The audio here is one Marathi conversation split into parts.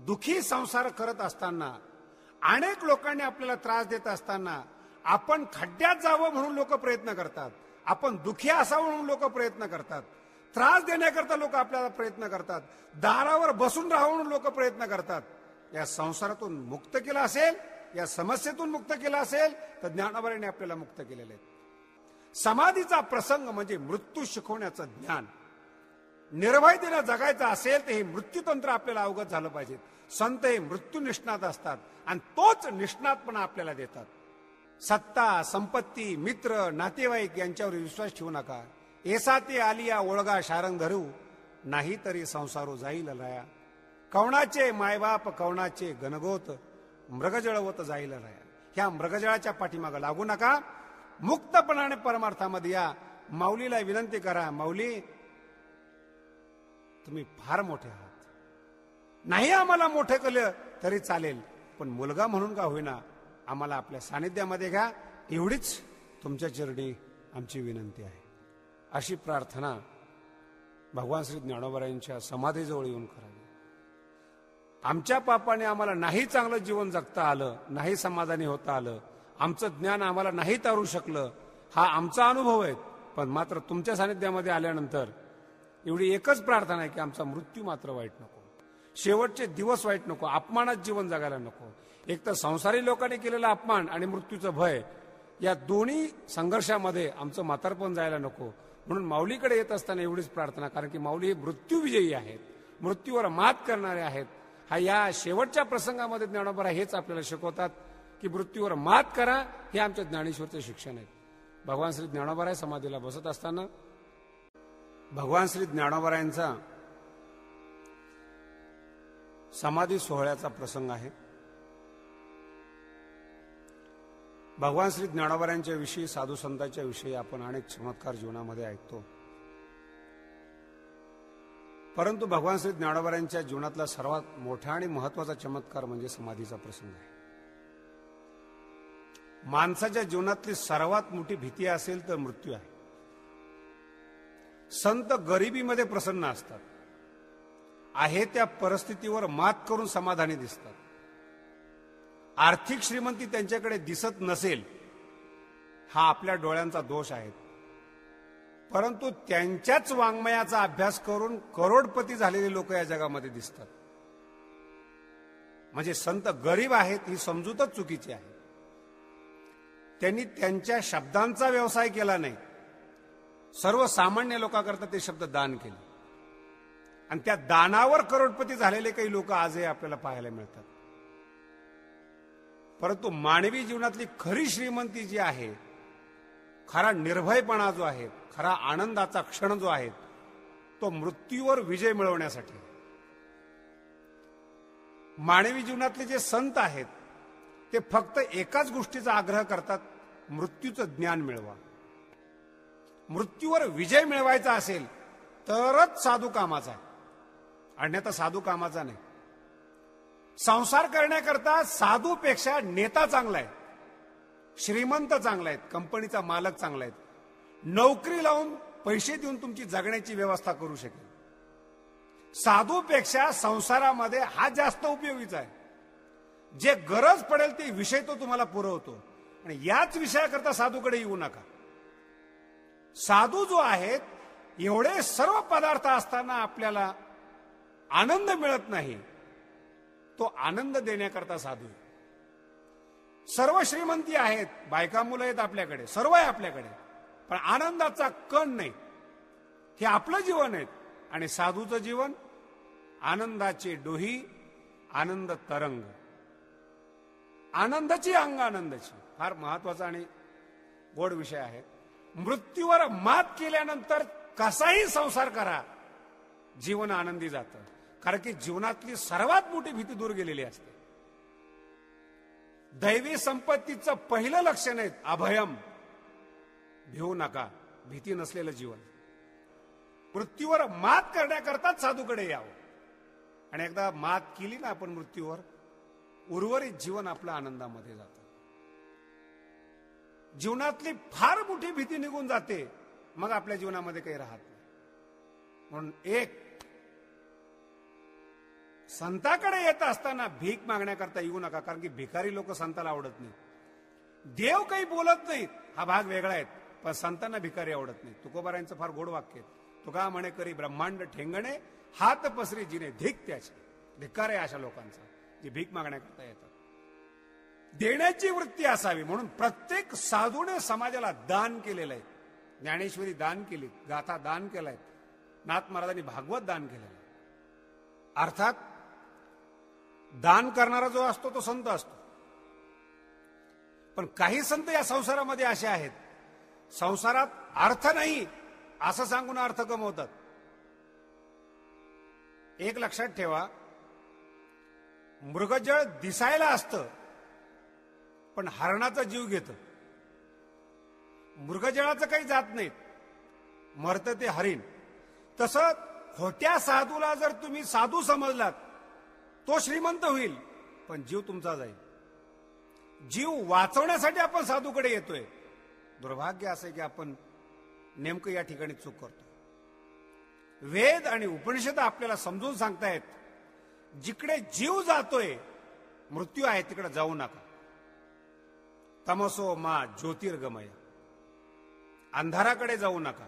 दुखी संसार करत असताना, अनेक लोकांनी आपल्याला त्रास देत असताना, आपण खड्ड्यात जावं म्हणून लोक प्रयत्न करतात, आपण दुखी असावं म्हणून लोक प्रयत्न करतात, त्रास देण्याकरता लोक आपल्याला प्रयत्न करतात, दारावर बसून राहावं म्हणून लोक प्रयत्न करतात. या संसारातून मुक्त केला असेल, या समस्येतून मुक्त केला असेल तर ज्ञानोबांनी आपल्याला मुक्त केलेले आहे. समाधीचा प्रसंग म्हणजे मृत्यू शिकवण्याचं ज्ञान. निर्भयतेने जगायचं असेल तर हे मृत्यूतंत्र आपल्याला अवगत झालं पाहिजे. संत हे मृत्यू निष्णात असतात आणि तोच निष्णातपणा आपल्याला देतात. सत्ता, संपत्ती, मित्र, नातेवाईक यांच्यावर विश्वास ठेवू नका. एसा ते आलिया ओळगा शारंग धरू, नाही तरी संसारो जाईल लया. कवणाचे मायबाप कवणाचे गणगोत, मृगजळवत जाईल लया. ह्या मृगजळाच्या पाठीमागं लागू नका. मुक्तपणाने परमार्थामध्ये या. माऊलीला विनंती करा, माऊली तुम्ही फार मोठे आहात, नाही आम्हाला मोठे केलं तरी चालेल, पण मुलगा म्हणून का होईना आम्हाला आपल्या सानिध्यामध्ये घ्या, एवढीच तुमच्या चरणी आमची विनंती आहे. अशी प्रार्थना भगवान श्री ज्ञानोबांच्या समाधीजवळ येऊन करावी. आमच्या पापाने आम्हाला नाही चांगलं जीवन जगता आलं, नाही समाधानी होता आलं, आमचं ज्ञान आम्हाला नाही तारू शकलं, हा आमचा अनुभव आहे. पण मात्र तुमच्या सानिध्यामध्ये आल्यानंतर एवढी एकच प्रार्थना आहे की आमचा मृत्यू मात्र वाईट नको, शेवटचे दिवस वाईट नको, अपमानात जीवन जगायला नको. एक तर संसारी लोकांनी केलेला अपमान आणि मृत्यूचं भय, या दोन्ही संघर्षामध्ये आमचं म्हातारपण जायला नको. म्हणून माऊलीकडे येत असताना एवढीच प्रार्थना, कारण की माऊली हे मृत्यूविजयी आहेत, मृत्यूवर मात करणारे आहेत. हा या शेवटच्या प्रसंगामध्ये ज्ञानोबा हेच आपल्याला शिकवतात की मृत्यूवर मात करा. हे आमच्या ज्ञानेश्वरचे शिक्षण आहे. भगवान श्री ज्ञानोबा समाधीला बसत असताना भगवान श्री ज्ञानोबांचा समाधी सोहळ्याचा प्रसंग आहे. भगवान श्री ज्ञानोबांच्या विषयी, साधू संतांच्या विषयी आपण अनेक चमत्कार जीवनामध्ये ऐकतो, परंतु भगवान श्री ज्ञानोबांच्या जीवनातला सर्वात मोठा आणि महत्वाचा चमत्कार म्हणजे समाधीचा प्रसंग आहे. माणसाच्या जीवनातली सर्वात मोठी भीती असेल तर मृत्यू आहे. संत गरिबीमध्ये प्रसन्न असतात, आहे त्या परिस्थितीवर मात करून समाधानी दिसतात. आर्थिक श्रीमंती त्यांच्याकडे दिसत नसेल हा आपल्या डोळ्यांचा दोष आहे, परंतु त्यांच्याच वाङ्मयाचा अभ्यास करून करोडपती झालेले लोक या जगामध्ये दिसतात. म्हणजे संत गरीब आहेत ही समजूतच चुकीची आहे. त्यांनी त्यांच्या शब्दांचा व्यवसाय केला नाही, सर्वसामान्य लोकांकरता ते शब्द दान केले आणि त्या दानावर करोडपती झालेले काही लोक आजही आपल्याला पाहायला मिळतात. परंतु मानवी जीवनातली खरी श्रीमंती जी आहे, खरा निर्भयपणा जो आहे, खरा आनंदाचा क्षण जो आहे, तो मृत्यूवर विजय मिळवण्यासाठी. मानवी जीवनातले जे संत आहेत ते फक्त एकाच गोष्टीचा आग्रह करतात, मृत्यूचं ज्ञान मिळवा. मृत्यूवर विजय मिळवायचा असेल तरच साधू कामाचा आहे, अन्यथा साधू कामाचा नाही. संसार करण्याकरता साधूपेक्षा नेता चांगला आहे, श्रीमंत चांगला आहेत, कंपनीचा मालक चांगला आहेत, नोकरी लावून पैसे देऊन तुमची जगण्याची व्यवस्था करू शकेल. साधूपेक्षा संसारामध्ये हा जास्त उपयोगीचा आहे. जे गरज पडेल ते विषय तो तुम्हाला पुरवतो आणि याच विषयाकरता साधूकडे येऊ नका. साधू जो आहेत, एवढे सर्व पदार्थ असताना आपल्याला आनंद मिळत नाही, तो आनंद देण्याकरता साधू. सर्व श्रीमंती आहेत, बायका मुलं आहेत आपल्याकडे, सर्व आहे आपल्याकडे, पण आनंदाचा कण नाही. हे आपलं जीवन आहे आणि साधूचं जीवन आनंदाची डोही, आनंद तरंग, आनंदाची अंग आनंदाची. फार महत्वाचा आणि गोड विषय आहे. मृत्यूवर मात केल्यानंतर कसाही संसार करा, जीवन आनंदी जातं, कारण की जीवनातली सर्वात मोठी भीती दूर गेलेली असते. दैवी संपत्तीचं पहिलं लक्षण आहे अभयम, भिवू नका, भीती नसलेलं जीवन. मृत्यूवर मात करण्याकरताच साधूकडे यावं आणि एकदा मात केली ना आपण मृत्यूवर, उर्वरित जीवन आपलं आनंदामध्ये जातं. जीवनातली फार मोठी भीती निघून जाते, मग आपल्या जीवनामध्ये काही राहत नाही. म्हणून एक संताकडे येत असताना भीक मागण्याकरता येऊ नका, कारण की भिकारी लोक संताला आवडत नाही. देव काही बोलत नाहीत, हा भाग वेगळा आहे, पण संतांना भिकारी आवडत नाही. तुकोबारायांचं फार गोड वाक्य आहे, तुका म्हणे करी ब्रह्मांड ठेंगणे, हात पसरी जिने धिक त्याचे. धिक्कार आहे अशा लोकांचा जे भीक मागण्याकरता येतात. देण्याची वृत्ती असावी म्हणून प्रत्येक साधूने समाजाला दान केलेलं आहे. ज्ञानेश्वरी दान केली, गाथा दान केलाय, नाथ महाराजांनी भागवत दान केलेलं आहे. अर्थात दान करणारा जो असतो तो संत असतो. पण काही संत या संसारामध्ये असे आहेत, संसारात अर्थ नाही असं सांगून अर्थ कमवतात. एक लक्षात ठेवा, मृगजळ दिसायला असतं पण हरणाचा जीव घेतं. मृगजळाचं काही जात नाहीत, मरतं ते हरिण. तसं खोट्या साधूला जर तुम्ही साधू समजलात तो श्रीमंत होईल, पण जीव तुमचा जाईल. जीव वाचवण्यासाठी आपण साधूकडे येतोय. दुर्भाग्य असं आहे की आपण नेमकं या ठिकाणी चूक करतो. वेद आणि उपनिषद आपल्याला समजून सांगतायत, जिकडे जीव जातोय, मृत्यू आहे, तिकडे जाऊ नका. तमसो मा ज्योतिर्गमय, अंधाराकडे जाऊ नका.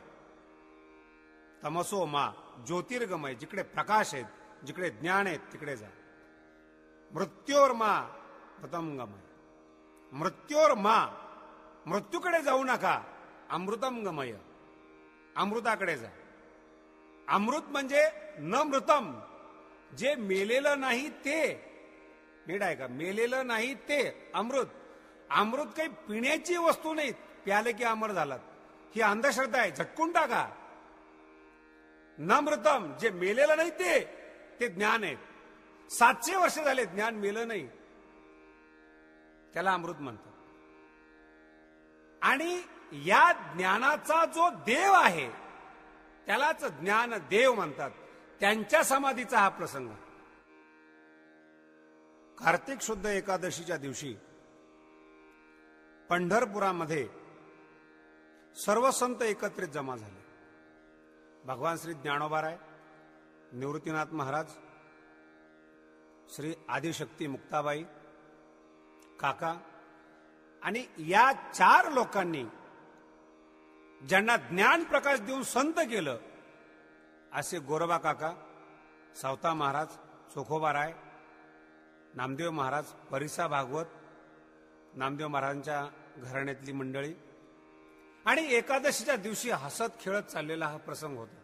तमसो मा ज्योतिर्गमय, जिकडे प्रकाश आहेत, जिकडे ज्ञान आहेत तिकडे जा. मृत्योर मा मृतंगमय, मृत्योर मा, मृत्यूकडे जाऊ नका. अमृतम गमय, अमृताकडे जा. अमृत म्हणजे न मृतम, जे मेलेलं नाही ते. नीट आहे का? मेलेलं नाही ते अमृत. अमृत काही पिण्याची वस्तू नाही, प्याले की अमर झालात, ही अंधश्रद्धा आहे, झटकून टाका. न मृतम, जे मेलेलं नाही ते ज्ञान आहे. 700 वर्ष झाले ज्ञान मेलं नाही, त्याला अमृत म्हणतात. आणि या ज्ञानाचा जो देव आहे त्यालाच ज्ञान देव म्हणतात. त्यांच्या समाधीचा हा प्रसंग. कार्तिक शुद्ध एकादशीच्या दिवशी पंढरपुरामध्ये सर्व संत एकत्रित जमा झाले. भगवान श्री ज्ञानोबाराय, निवृत्तीनाथ महाराज, श्री आदिशक्ती मुक्ताबाई काका आणि या 4 लोकांनी ज्यांना ज्ञान प्रकाश देऊन संत केलं, असे गोरोबा काका, सावता महाराज, चोखोबाराय, नामदेव महाराज, परिसा भागवत, नामदेव महाराजांच्या घराण्यातली मंडळी. आणि एकादशीच्या दिवशी हसत खेळत चाललेला हा प्रसंग होता.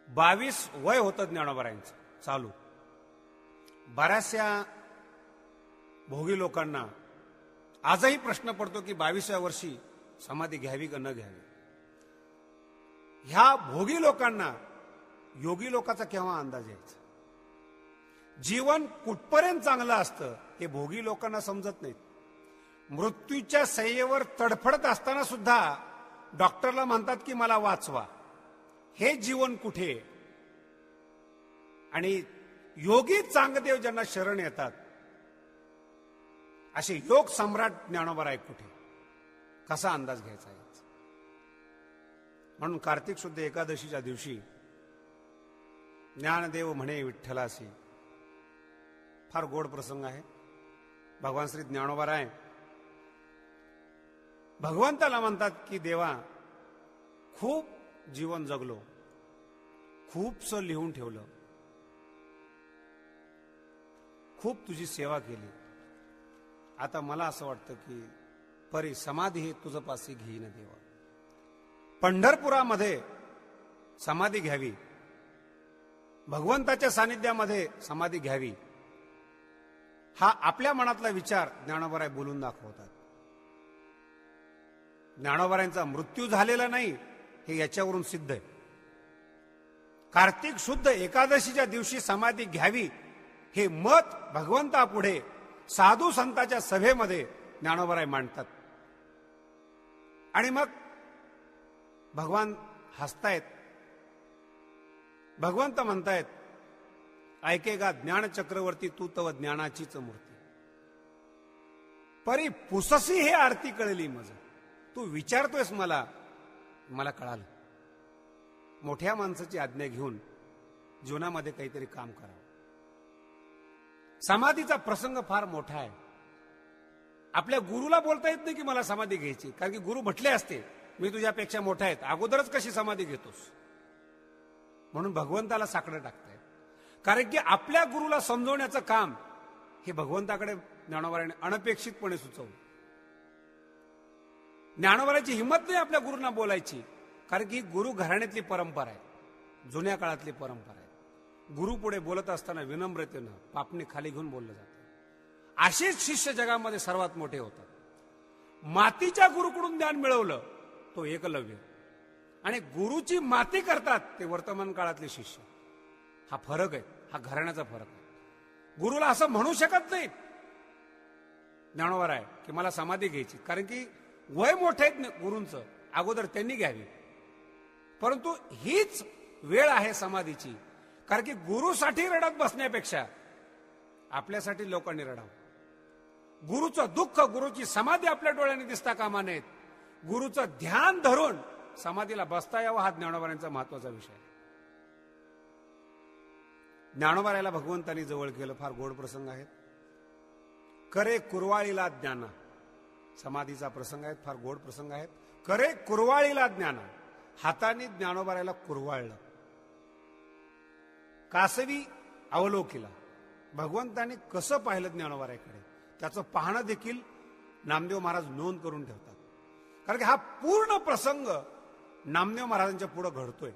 22 वय होतं ज्ञानोबारायांचं चालू. बऱ्याचशा भोगी लोकांना आजही प्रश्न पडतो की 22व्या वर्षी समाधी घ्यावी का न घ्यावी. ह्या भोगी लोकांना योगी लोकांचा केव्हा अंदाज यायचा. जीवन कुठपर्यंत चांगलं असतं हे भोगी लोकांना समजत नाहीत. मृत्यूच्या सय्येवर तडफडत असताना सुद्धा डॉक्टरला म्हणतात की मला वाचवा. हे जीवन कुठे? आणि योगी चांगदेव ज्यांना शरण येतात असे योग सम्राट ज्ञानोबाराय कुठे? कसा अंदाज घ्यायचा आहे? म्हणून कार्तिक शुद्ध एकादशीच्या दिवशी ज्ञानदेव म्हणे विठ्ठलासी, फार गोड प्रसंग आहे. भगवान श्री ज्ञानोबाराय भगवंताला म्हणतात की देवा, खूप जीवन जगलो, खूपसं लिहून ठेवलं, खूप तुझी सेवा केली, आता मला असं वाटतं की परी समाधी हे तुझं पासी घेईन देवा. पंढरपुरामध्ये समाधी घ्यावी, भगवंताच्या सानिध्यामध्ये समाधी घ्यावी, हा आपल्या मनातला विचार ज्ञानोबाराय बोलून दाखवतात. ज्ञानोबारायांचा मृत्यू झालेला नाही हे याच्यावरून सिद्ध आहे. कार्तिक शुद्ध एकादशीच्या दिवशी समाधी घ्यावी हे मत भगवंतापुढे साधू संतांच्या सभेमध्ये ज्ञानोबाराय मांडतात. आणि मग भगवान हसतायत. भगवंत म्हणतायत, ऐकेगा ज्ञान चक्रवर्ती तू तव ज्ञानाचीच मूर्ती. परी पुससी हे आरती कळली मज. तू विचारतोयस मला, मला कळालं. मोठ्या माणसाची आज्ञा घेऊन जीवनामध्ये काहीतरी काम करावं. समाधीचा प्रसंग फार मोठा आहे. आपल्या गुरुला बोलता येत नाही की मला समाधी घ्यायची, कारण की गुरु म्हटले असते मी तुझ्यापेक्षा मोठा आहेत, अगोदरच कशी समाधी घेतोस. म्हणून भगवंताला साकडं टाकताय, कारण की आपल्या गुरुला समजवण्याचं काम हे भगवंताकडे ज्ञानोबाराने अनपेक्षितपणे सुचवलं. ज्ञानोबाराची हिंमत नाही आपल्या गुरुंना बोलायची, कारण की गुरु घराण्यातली परंपरा आहे, जुन्या काळातली परंपरा आहे. गुरु पुढे बोलत असताना विनम्रतेनं पापणी खाली घेऊन बोललं जातं. असेच शिष्य जगामध्ये सर्वात मोठे होतात. मातीच्या गुरुकडून ज्ञान मिळवलं तो एकलव्य, आणि गुरुची माती करतात ते वर्तमान काळातले शिष्य. हा फरक आहे, हा घराण्याचा फरक आहे. गुरुला असं म्हणू शकत नाही ज्ञानोबा आहे की मला समाधी घ्यायची, कारण की वय मोठे आहेत गुरूंचं, अगोदर त्यांनी घ्यावी. परंतु हीच वेळ आहे समाधीची, कारण की गुरुसाठी रडत बसण्यापेक्षा आपल्यासाठी लोकांनी रडावं. गुरुचं दुःख, गुरुची समाधी आपल्या डोळ्यांनी दिसता कामा नयेत. गुरुचं ध्यान धरून समाधीला बसता यावं, हा ज्ञानोबारांचा महत्वाचा विषय आहे. ज्ञानोबारायला भगवंतांनी जवळ केलं, फार गोड प्रसंग आहेत. करे कुरवाळीला ज्ञाना, समाधीचा प्रसंग आहे, फार गोड प्रसंग आहेत. करे कुरवाळीला ज्ञाना, हाताने ज्ञानोबारायला कुरवाळलं. कासवी अवलोकिला, भगवंताने कसं पाहिलं ज्ञानोबारायकडे त्याचं पाहणं देखील नामदेव महाराज नोंद करून ठेवतात. कारण की हा पूर्ण प्रसंग नामदेव महाराजांच्या पुढे घडतोय,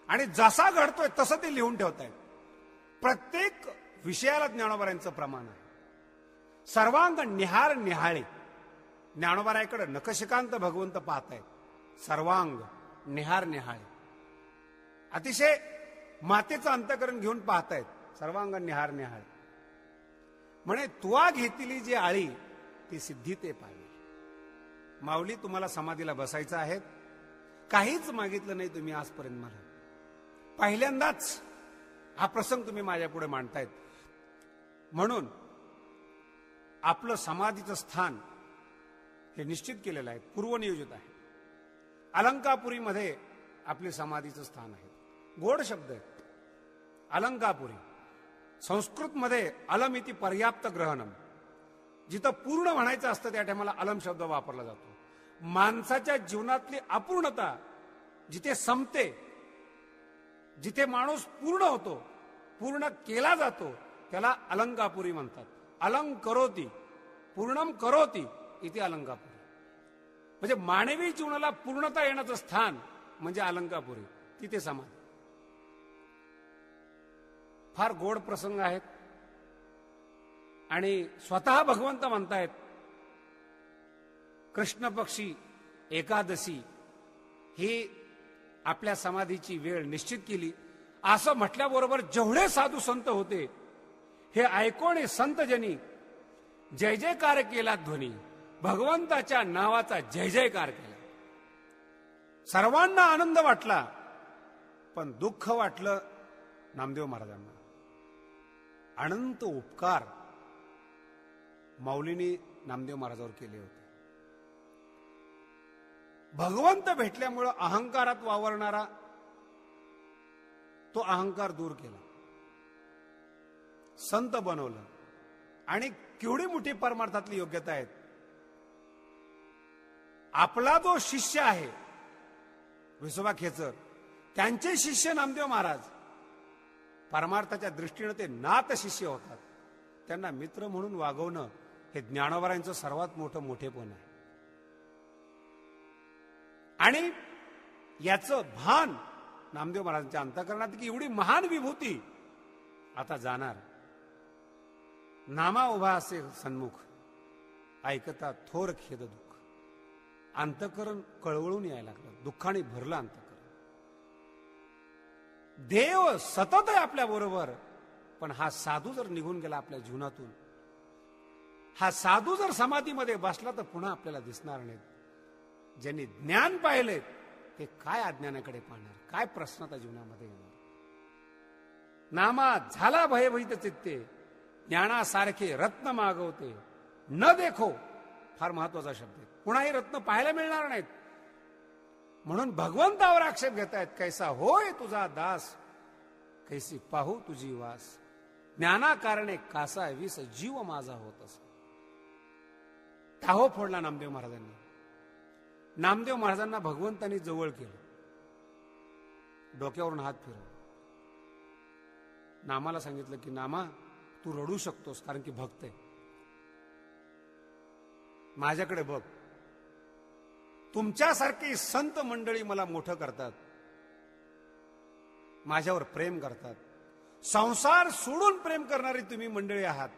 आणि जसा घडतोय तसं ते लिहून ठेवतायत. प्रत्येक विषयाला ज्ञानोबारायांचं प्रमाण आहे. सर्वांग निहार निहाळे, ज्ञानोबारायकडे नखशिकांत भगवंत पाहतायत. सर्वांग निहार निहाळे, अतिशय मातेचं अंतकरण घेऊन पाहतायत. सर्वांग निहार निहाळे म्हणे तुआ घेतली जी आळी ती सिद्धी ते पाहिजे. माऊली, तुम्हाला समाधीला बसायचं आहे, काहीच मागितलं नाही तुम्ही आजपर्यंत मला. पहिल्यांदाच हा प्रसंग तुम्ही माझ्या पुढे मांडतायत, म्हणून आपलं समाधीचं स्थान हे निश्चित केलेलं आहे, पूर्वनियोजित आहे. अलंकापुरीमध्ये आपले समाधीचं स्थान आहे. गोड शब्द आहेत अलंकापुरी. संस्कृतमध्ये अलम इति पर्याप्त ग्रहणम, जिथं पूर्ण म्हणायचं असतं त्या टायमाला अलम शब्द वापरला जातो. माणसाच्या जीवनातली अपूर्णता जिथे संपते, जिथे माणूस पूर्ण होतो, पूर्ण केला जातो, त्याला अलंकापुरी म्हणतात. अलंक करोती पूर्णम करोती इथे अलंकापुरी, म्हणजे मानवी जीवनाला पूर्णता येण्याचं स्थान म्हणजे अलंकापुरी, तिथे समाधी. फार गोड प्रसंग आहेत, आणि स्वतः भगवंत म्हणतायत कृष्ण पक्षी एकादशी ही आपल्या समाधीची वेळ निश्चित केली. असं म्हटल्याबरोबर जेवढे साधू संत होते हे ऐकोणे संतजनी जय जयकार केला ध्वनी, भगवंताच्या नावाचा जय जयकार केला. सर्वांना आनंद वाटला, पण दुःख वाटलं नामदेव महाराजांना. अनंत उपकार माऊलींनी नामदेव महाराजांवर केले होते. भगवंत भेटल्यामुळं अहंकारात वावरणारा तो अहंकार दूर केला, संत बनवलं, आणि केवढी मोठी परमार्थातली योग्यता आहेत. आपला जो शिष्य आहे विसोबा खेचर, त्यांचे शिष्य नामदेव महाराज परमार्थाच्या दृष्टीने ते नात शिष्य होतात. त्यांना मित्र म्हणून वागवणं हे ज्ञानोबारायांचं सर्वात मोठं मोठेपण आहे. आणि याचं भान नामदेव महाराजांच्या अंतःकरणात की एवढी महान विभूती आता जाणार. नामा उभा असे सन्मुख, ऐकता थोर खेद दुःख. अंतःकरण कळवळून यायला लागलं, दुःखाने भरलं अंतःकरण. देव सतत आहे आपल्या बरोबर, पण हा साधू जर निघून गेला आपल्या जीवनातून, हा साधू जर समाधीमध्ये बसला तर पुन्हा आपल्याला दिसणार नाही. ज्यांनी ज्ञान पाहिले ते काय अज्ञानाकडे पाहणार, काय प्रश्नता जीवनामध्ये येणार. नामा झाला भयभीत चित्ते, ज्ञानासारखे रत्न मागवते न देखो. फार महत्वाचा शब्द आहे. पुन्हा हे रत्न पाहायला मिळणार नाहीत. म्हणून भगवंतावर आक्षेप घेतायत, कैसा होय तुझा दास, कैसी पाहू तुझी वास, ज्ञाना कारणे कासा विस जीव माझा होत असे. टाहो फोडला नामदेव महाराजांनी. नामदेव महाराजांना भगवंतांनी जवळ केलं, डोक्यावरून हात फिरव. नामाला सांगितलं की नामा तू रडू शकतोस कारण की भक्त आहे, माझ्याकडे बघ. तुमच्यासारखी संत मंडळी मला मोठं करतात, माझ्यावर प्रेम करतात. संसार सोडून प्रेम करणारी तुम्ही मंडळी आहात.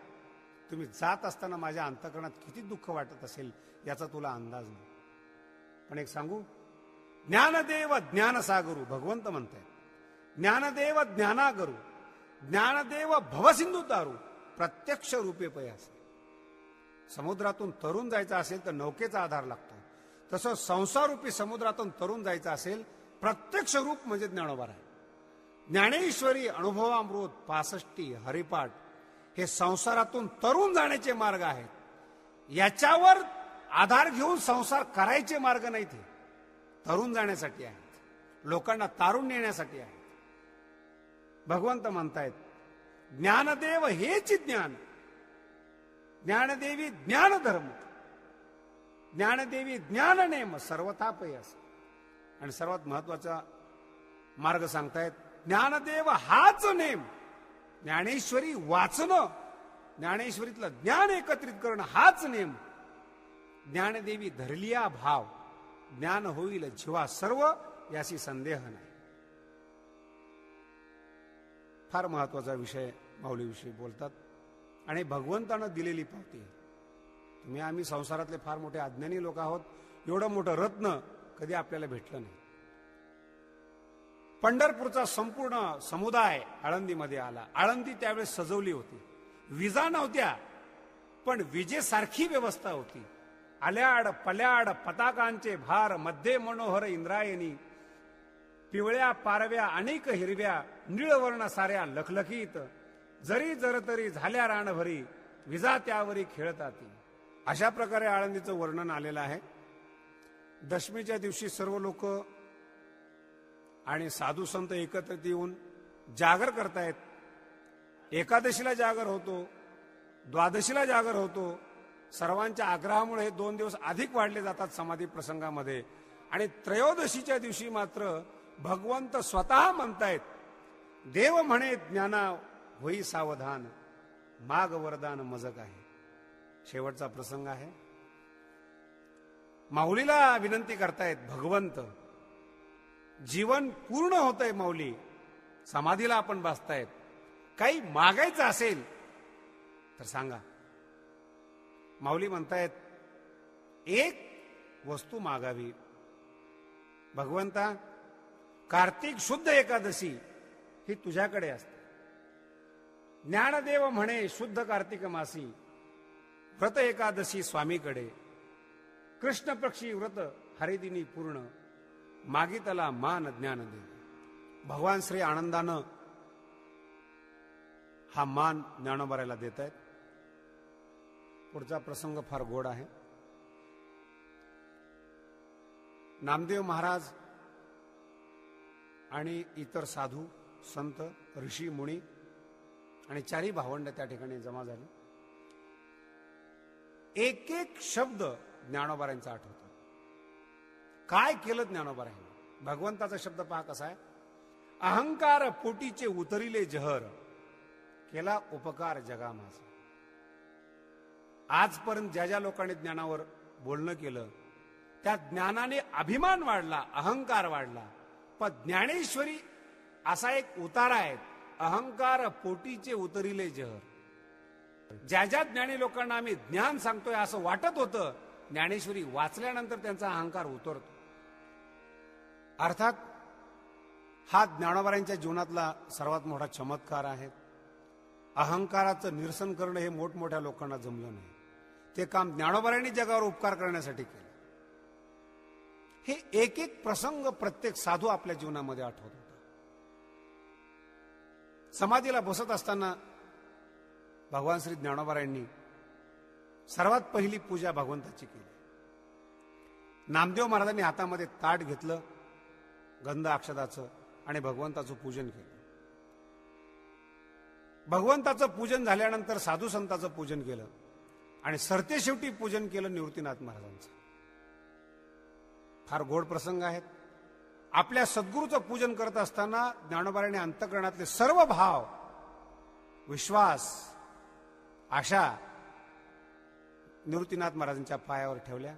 तुम्ही जात असताना माझ्या अंतःकरणात किती दुःख वाटत असेल याचा तुला अंदाज नाही. पण एक सांगू, ज्ञानदेव ज्ञानसागरू भगवंत म्हणताय. ज्ञानदेव ज्ञानागरू, ज्ञानदेव भवसिंधू तारू, प्रत्यक्ष रूपे पयास. समुद्रातून तरून जायचं असेल तर नौकेचा आधार लागतो. तसं संसारूपी समुद्रातून तरून जायचं असेल, प्रत्यक्ष रूप म्हणजे ज्ञानोबा आहे. ज्ञानेश्वरी, अनुभवामृत, 65 हरिपाठ हे संसारातून तरून जाण्याचे मार्ग आहेत. याच्यावर आधार घेऊन संसार करायचे मार्ग नाहीत. हे तरून जाण्यासाठी आहेत, लोकांना तारून नेण्यासाठी आहेत. भगवंत म्हणतायत ज्ञानदेव हेच ज्ञान, ज्ञानदेवी ज्ञानधर्म, ज्ञानदेवी ज्ञाननेम सर्वतापयस. आणि सर्वात महत्वाचा मार्ग सांगतायत ज्ञानदेव हाच नेम. ज्ञानेश्वरी वाचणं, ज्ञानेश्वरीतलं ज्ञान एकत्रित करणं हाच नेम. ज्ञानदेवी धरलिया भाव, ज्ञान होईल जीवा सर्व, याशी संदेह नाही. फार महत्वाचा विषय माऊलीविषयी बोलतात आणि भगवंतानं दिलेली पावती. तुम्ही आम्ही संसारातले फार मोठे अज्ञानी लोक आहोत. एवढं मोठं रत्न कधी आपल्याला भेटलं नाही. पंढरपूरचा संपूर्ण समुदाय आळंदीमध्ये आला. आळंदी त्यावेळेस सजवली होती. विजा नव्हत्या, पण विजेसारखी व्यवस्था होती. आल्याड पल्याड पताकांचे भार, मध्ये मनोहर इंद्रायणी, पिवळ्या पारव्या अनेक हिरव्या, निळवर्ण साऱ्या लखलखीत, जरी जरतरी झाल्या राणभरी, विजा त्यावरी खेळताती. अशा प्रकारे आळंदीचं वर्णन आलेलं आहे. दशमीच्या दिवशी सर्व लोक आणि साधू संत एकत्रित येऊन जागर करतायत. एकादशीला जागर होतो, द्वादशीला जागर होतो. सर्वांच्या आग्रहामुळे हे 2 दिवस अधिक वाढले जातात समाधी प्रसंगामध्ये. आणि त्रयोदशीच्या दिवशी मात्र भगवंत स्वतः म्हणतायत, देव म्हणे ज्ञाना होई सावधान, माग वरदान मजक आहे. शेवटचा प्रसंग आहे. माऊलीला विनंती करतायत भगवंत, जीवन पूर्ण होतंय माऊली, समाधीला आपण बसतायत, काही मागायचं असेल तर सांगा. माऊली म्हणतायत एक वस्तू मागावी. भगवंता, कार्तिक शुद्ध एकादशी ही तुझ्याकडे असते. ज्ञानदेव म्हणे शुद्ध कार्तिक मासी, व्रत एकादशी स्वामीकडे. कृष्ण पक्षी व्रत हरिदिनी पूर्ण, मागितला मान ज्ञानदेव. भगवान श्री आनंदानं हा मान ज्ञानोबारायला देत आहेत. पुढचा प्रसंग फार गोड आहे. नामदेव महाराज आणि इतर साधू संत ऋषी मुनी आणि 4 भावंड त्या ठिकाणी जमा झाली. एक एक शब्द ज्ञानोबारायांचा आठवतो. काय केलं ज्ञानोबारायांनी? भगवंताचा शब्द पहा कसा आहे. अहंकार पोटीचे उतरिले जहर, केला उपकार जगा माझा. आजपर्यंत ज्या ज्या लोकांनी ज्ञानावर बोलणं केलं त्या ज्ञानाने अभिमान वाढला, अहंकार वाढला. पण ज्ञानेश्वरी असा एक उतारा आहे, अहंकार पोटीचे उतरिले जहर. ज्या ज्या ज्ञानी लोकांना आम्ही ज्ञान सांगतोय असं वाटत होतं, ज्ञानेश्वरी वाचल्यानंतर त्यांचा अहंकार उतरतो. अर्थात हा ज्ञानोबारायांच्या जीवनातला सर्वात मोठा चमत्कार आहे. अहंकाराचं निरसन करणं हे मोठमोठ्या लोकांना जमलं नाही. ते काम ज्ञानोबारायांनी जगावर उपकार करण्यासाठी केलं. हे एक एक प्रसंग प्रत्येक साधू आपल्या जीवनामध्ये आठवत होता. समाधीला बसत असताना भगवान श्री ज्ञानोबारायांनी सर्वात पहिली पूजा भगवंताची केली. नामदेव महाराजांनी हातामध्ये ताट घेतलं गंध अक्षदाचं आणि भगवंताचं पूजन केलं. भगवंताचं पूजन झाल्यानंतर साधू संतांचं पूजन केलं आणि सरतेशेवटी पूजन केलं निवृत्तीनाथ महाराजांचं. फार गोड प्रसंग आहेत. आपल्या सद्गुरूचं पूजन करत असताना ज्ञानोबारांनी अंतःकरणातले सर्व भाव, विश्वास, आशा निवृत्तीनाथ महाराजांच्या पायावर ठेवल्या.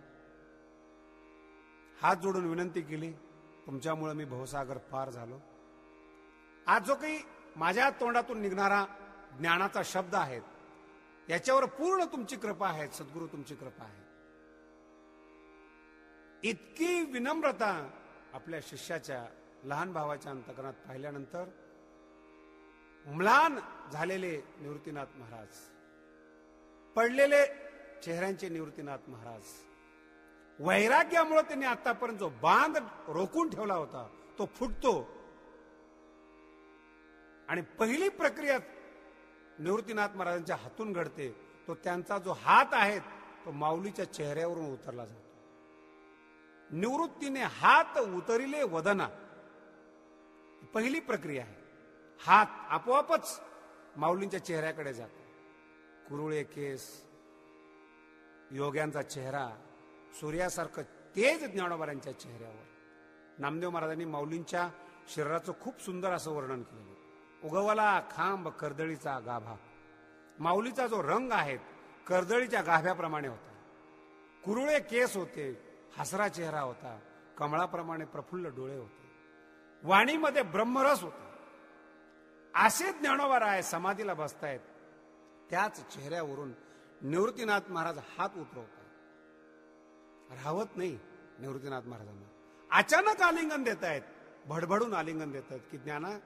हात जोडून विनंती केली, तुमच्यामुळे मी भवसागर पार झालो. आज जो काही माझ्या तोंडातून निघणारा ज्ञानाचा शब्द आहे याच्यावर पूर्ण तुमची कृपा आहे, सद्गुरू तुमची कृपा आहे. इतकी विनम्रता आपल्या शिष्याच्या, लहान भावाच्या अंतःकरणात पाहिल्यानंतर म्लान झालेले निवृत्तीनाथ महाराज, पडलेले चेहऱ्यांचे निवृत्तीनाथ महाराज, वैराग्यामुळे त्यांनी आतापर्यंत जो बांध रोखून ठेवला होता तो फुटतो. आणि पहिली प्रक्रिया निवृत्तीनाथ महाराजांच्या हातून घडते. तो त्यांचा जो हात आहे तो माऊलीच्या चेहऱ्यावरून उतरला जातो. निवृत्तीने हात उतरिले वदना, पहिली प्रक्रिया आहे. हात आपोआपच माऊलींच्या चेहऱ्याकडे जातो. कुरुळे केस, योग्यांचा चेहरा, सूर्यासारखं तेज ज्ञानोबारांच्या चेहऱ्यावर. नामदेव महाराजांनी माऊलींच्या शरीराचं खूप सुंदर असं वर्णन केलेलं. उगवला खांब कर्दळीचा गाभा. माऊलीचा जो रंग आहे कर्दळीच्या गाभ्याप्रमाणे होता. कुरुळे केस होते, हसरा चेहरा होता, कमळाप्रमाणे प्रफुल्ल डोळे होते, वाणीमध्ये ब्रह्मरस होता. असे ज्ञानोबा समाधीला बसतायत. त्याच चेहऱ्यावरून निवृत्तीनाथ महाराज हात उतरवतात. राहवत नाही निवृत्तीनाथ महाराजांना. अचानक आलिंगन देत आहेत, भडभडून आलिंगन देतात की ज्ञाना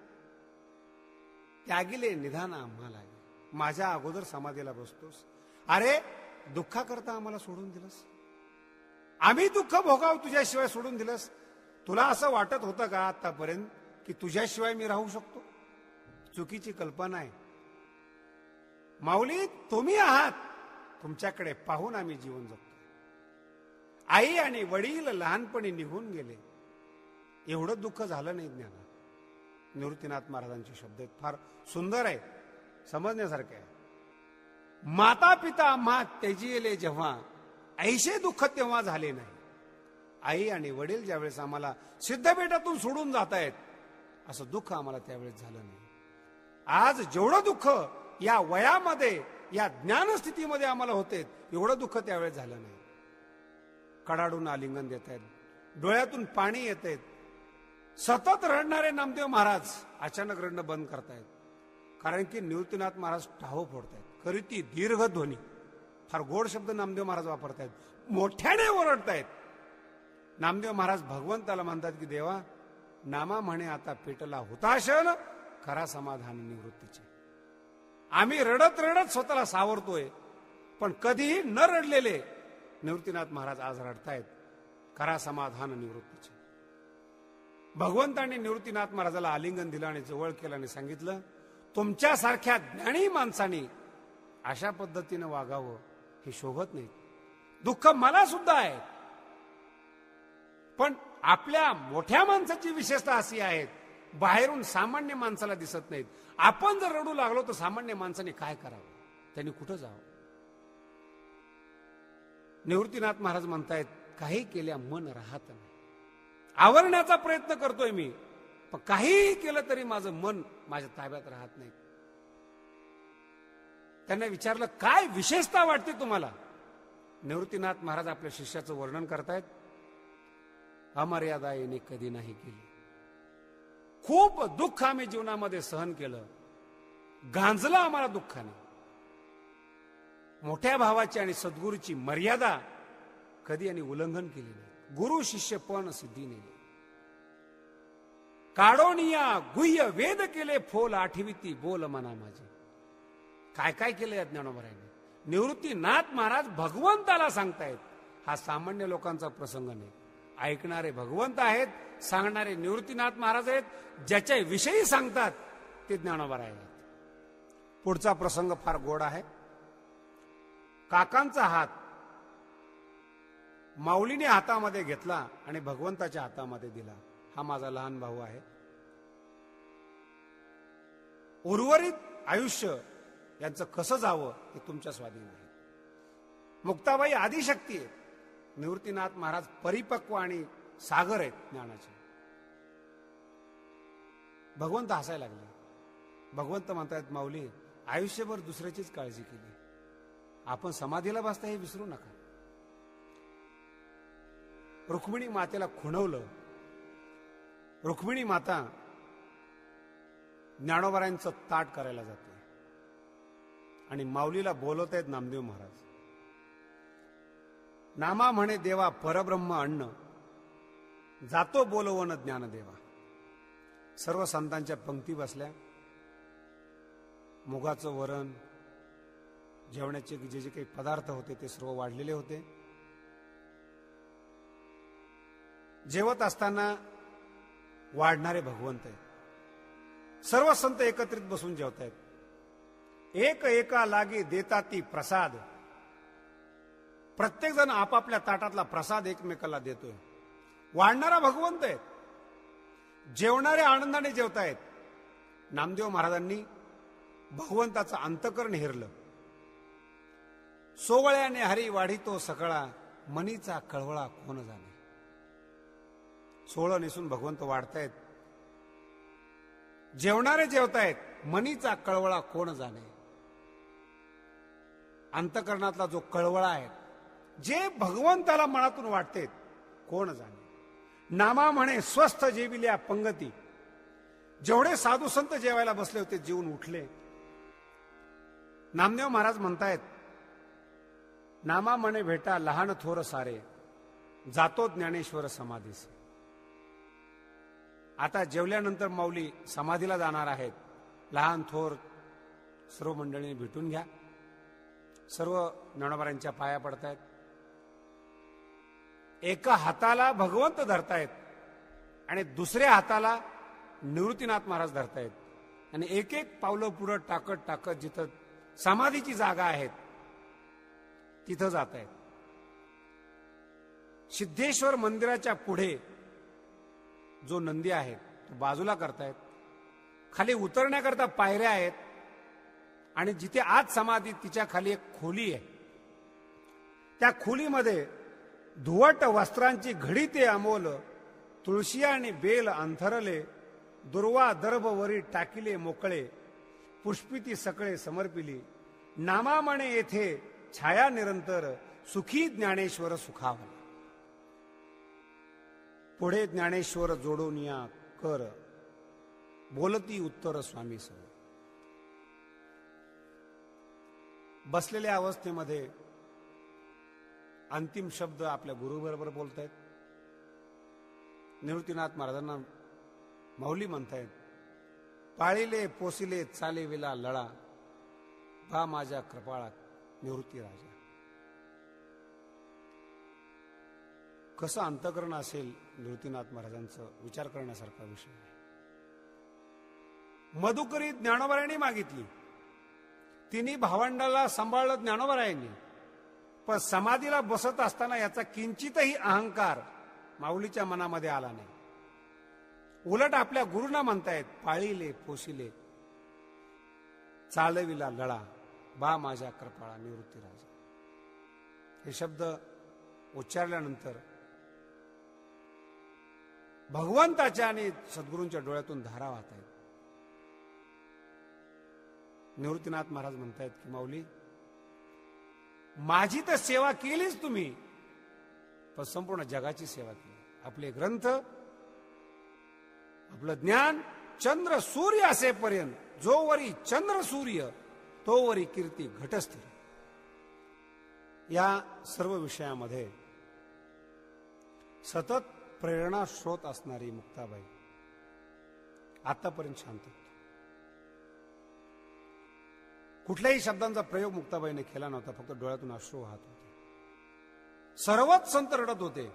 त्यागिले निधान आम्हाला, माझ्या अगोदर समाधीला बसतोस. अरे दुःखाकरता आम्हाला सोडून दिलंस, आम्ही दुःख भोगाव तुझ्याशिवाय सोडून दिलंस. तुला असं वाटत होतं का आतापर्यंत की तुझ्याशिवाय मी राहू शकतो? चुकीची कल्पना आहे. माऊली तुम्ही आहात, तुमच्याकडे पाहून आम्ही जीवन जगतो. आई आणि वडील लहानपणी निघून गेले, एवढं दुःख झालं नाही ज्ञाना. निवृत्तीनाथ महाराजांचे शब्द फार सुंदर आहे, समजण्यासारखे आहे. माता पिता आम्हा त्यजिले जेव्हा, ऐशे दुःख तेव्हा झाले नाही. आई आणि वडील ज्यावेळेस आम्हाला सिद्धपेठातून सोडून जात आहेत, असं दुःख आम्हाला त्यावेळेस झालं नाही. आज जेवढं दुःख या वयामध्ये, या ज्ञानस्थितीमध्ये आम्हाला होते, एवढं दुःख त्यावेळेस झालं नाही. कडाडून आलिंगन देत आहेत, डोळ्यातून पाणी येत आहेत. सतत रडणारे नामदेव महाराज अचानक रडणं बंद करतायत, कारण की निवृत्तीनाथ महाराज टाहो फोडतायत. खरी ती दीर्घ ध्वनी, फार गोड शब्द नामदेव महाराज वापरतायत, मोठ्याने ओरडतायत. नामदेव महाराज भगवंताला म्हणतात की देवा, नामा म्हणे आता पेटला हुताशन, खरा समाधान निवृत्तीचे. आम्ही रडत रडत स्वतःला सावरतोय, पण कधीही न रडलेले निवृत्तीनाथ महाराज आज रडतायत. खरा समाधान निवृत्तीचे. भगवंतांनी निवृत्तीनाथ महाराजाला आलिंगन दिलं आणि जवळ केलं आणि सांगितलं, तुमच्यासारख्या ज्ञानी माणसाने अशा पद्धतीनं वागावं हे शोभत नाही. दुःख मला सुद्धा आहे, पण आपल्या मोठ्या माणसाची विशेषता अशी आहे, बाहेरून सामान्य माणसाला दिसत नाहीत. आपण जर रडू लागलो तर सामान्य माणसाने काय करावं, त्यांनी कुठं जावं? निवृत्तीनाथ महाराज म्हणतायत, काही केल्या मन राहत नाही. आवरण्याचा प्रयत्न करतोय मी, पण काहीही केलं तरी माझं मन माझ्या ताब्यात राहत नाही. त्यांना विचारलं, काय विशेषता वाटते तुम्हाला? निवृत्तीनाथ महाराज आपल्या शिष्याचं वर्णन करतायत. अमर्यादा येणे कधी नाही केली. खूप दुःख आम्ही जीवनामध्ये सहन केलं, गांजलं आम्हाला दुःखाने. मोठ्या भावाची आणि सद्गुरूची मर्यादा कधी आणि उल्लंघन केली नाही. गुरु शिष्य पण सिद्धी नेली. काढोनिया गुह्य वेद केले फोल, आठविती बोल मना माझे. काय काय केलं ज्ञानोबारांनी. निवृत्तीनाथ महाराज भगवंताला सांगतायत. हा सामान्य लोकांचा प्रसंग नाही. ऐकणारे भगवंत आहेत, सांगणारे निवृत्तीनाथ महाराज आहेत. ज्याच्या विषयी सांगतात ते ज्ञानोबा आहेत. पुढचा प्रसंग फार गोड आहे. काकांचा हात माऊलीने हातामध्ये घेतला आणि भगवंताच्या हातामध्ये दिला. हा माझा लहान भाऊ आहे. उर्वरित आयुष्य यांचं कसं जावं हे तुमच्या स्वाधीन आहे. मुक्ताबाई आदिशक्ती आहे. निवृत्तीनाथ महाराज परिपक्व आणि सागर आहेत ज्ञानाचे. भगवंत हसायला लागले. भगवंत म्हणतायत, माऊली आयुष्यभर दुसऱ्याचीच काळजी केली, आपण समाधीला बसता हे विसरू नका. रुक्मिणी मातेला खुणवलं. रुक्मिणी माता ज्ञानोबारायांचं ताट करायला जाते आणि माऊलीला बोलवत आहेत नामदेव महाराज. नामा म्हणे देवा परब्रह्म अन्न, जातो बोलवण ज्ञानदेवा. सर्व संतांच्या पंक्ती बसल्या. मुगाचं वरण, जेवणाचे जे जे काही पदार्थ होते ते सर्व वाढलेले होते. जेवत असताना वाढणारे भगवंत आहेत. सर्व संत एकत्रित बसून जेवतायत. एक एका लागी देता ती प्रसाद. प्रत्येक जण आपापल्या ताटातला प्रसाद एकमेकाला देतोय. वाढणारा भगवंत आहे. जेवणारे आनंदाने जेवतायत. नामदेव महाराजांनी भगवंताचं अंतकरण हेरलं. सोवळ्याने हरी वाढितो सकळा, मनीचा कळवळा कोण जाणे. सोहळं नेसून भगवंत वाढतायत. जेवणारे जेवतायत. मनीचा कळवळा कोण जाणे. अंतकरणातला जो कळवळा आहे, जे भगवंताला मनातून वाटते, कोण जाणे. नामा म्हणे स्वस्थ जेविल्या पंगती. जेवढे साधू संत जेवायला बसले होते जेवून उठले. नामदेव महाराज म्हणतायत, नामा म्हणे भेटा लहान थोर सारे, जातो ज्ञानेश्वर समाधीस. आता जेवल्यानंतर माऊली समाधीला जाणार आहेत. लहान थोर सर्व मंडळींनी भेटून घ्या. सर्व ज्ञानोबारांच्या पाया पडतायत. एका हाताला भगवंत धरतायत आणि दुसऱ्या हाताला निवृत्तीनाथ महाराज धरतायत. आणि एक एक पावलं पुढं टाकत टाकत जिथं समाधीची जागा आहेत तिथं जात आहेत. सिद्धेश्वर मंदिराच्या पुढे जो नंदी आहे तो बाजूला करतायत. खाली उतरण्याकरता पायऱ्या आहेत आणि जिथे आज समाधी तिच्या खाली एक खोली आहे. त्या खोलीमध्ये धुवट वस्त्रांची घडी ते अमोल, तुळशी आणि बेल अंथरले, दुर्वा दर्भवरी टाकिले मोकळे, पुष्पिती सकळे समर्पिली. नामा म्हणे येथे छाया निरंतर, सुखी ज्ञानेश्वर सुखावला. पुढे ज्ञानेश्वर जोडून या कर, बोलती उत्तर स्वामी सर. बसलेल्या अवस्थेमध्ये अंतिम शब्द आपल्या गुरुबरोबर बोलतायत. निवृत्तीनाथ महाराजांना माऊली म्हणतायत, पाळिले पोसिले चाले विला लळा, बा माझ्या कृपाळात निवृत्ती राजा. कसं अंतकरण असेल निवृत्तीनाथ महाराजांचं, विचार करण्यासारखा विषय आहे. मधुकरी ज्ञानोबारायांनी मागितली. तिन्ही भावंडाला सांभाळलं ज्ञानोबारायांनी. पण समाधीला बसत असताना याचा किंचितही अहंकार माऊलीच्या मनामध्ये आला नाही. उलट आपल्या गुरुना म्हणतायत, पाळिले पोशिले चालविला लळा, बा माझ्या कृपाळा निवृत्ती राजा. हे शब्द उच्चारल्यानंतर भगवंताच्या आणि सद्गुरूंच्या डोळ्यातून धारा वाहत आहेत. निवृत्तीनाथ महाराज म्हणतायत की माऊली, माझी तर सेवा केलीच तुम्ही, पण संपूर्ण जगाची सेवा केली. आपले ग्रंथ, आपलं ज्ञान चंद्र सूर्य असेपर्यंत, जोवरी चंद्र सूर्य तोवरी कीर्ती घटस्थिर. या सर्व विषयामध्ये सतत प्रेरणा स्रोत असणारी मुक्ताबाई आतापर्यंत शांत होती. कुठल्याही शब्दांचा प्रयोग मुक्ताबाईने केला नव्हता. फक्त डोळ्यातून अश्रू वाहत होते. सर्वच संत रडत होते,